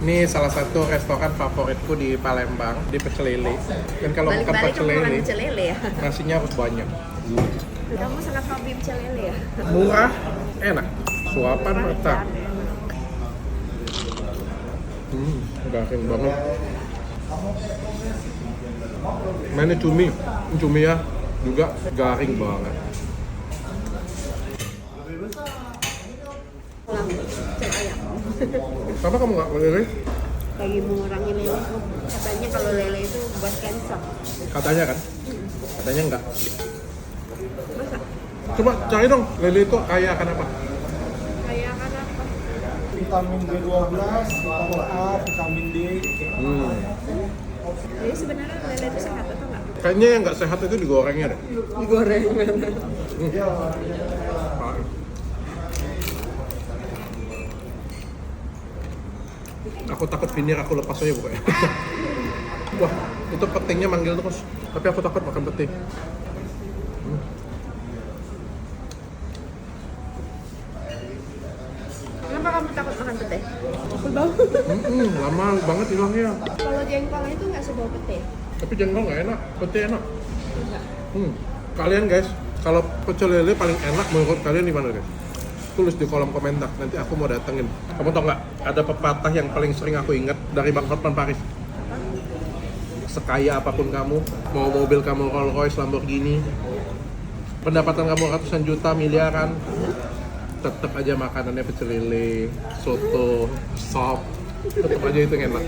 Ini salah satu restoran favoritku di Palembang, di Pecel Lele. Dan kalau makan Balik-balik pecel kamu makan lele, pecel lele ya? nasinya harus banyak. Kamu sangat hobi pecel lele ya? Murah, enak. Suapan rata. Garing banget. Mainnya cumi ya juga garing banget. Pulang pecel ayam. Kenapa kamu nggak lele? Lagi mengurangi lele. Katanya kalau lele itu buat cancer. Katanya kan? Katanya enggak. Masa? Coba cari dong, lele itu kaya akan apa? Kayak kan apa? Vitamin B12, vitamin A, vitamin D. Jadi sebenarnya lele itu sehat atau enggak? Kayaknya yang nggak sehat itu digorengnya deh. Digoreng. Aku takut vinir, aku lepas aja pokoknya. Wah, itu petingnya manggil terus. Tapi aku takut makan peting. Kenapa kamu takut makan pete? Aku bau. Lama banget hilangnya. Kalau jengkol itu nggak sebau pete. Tapi jengkol nggak enak, pete enak. Enggak. Kalian guys, kalau pecel lele paling enak menurut kalian di mana guys? Tulis di kolom komentar, nanti aku mau datengin. Kamu tau nggak? Ada pepatah yang paling sering aku ingat dari Bang Hotman Paris. Sekaya apapun kamu, mau mobil kamu Rolls Royce, Lamborghini, pendapatan kamu ratusan juta, miliaran, tetap aja makanannya pecel lele, soto, sop, tetap aja itu yang enak.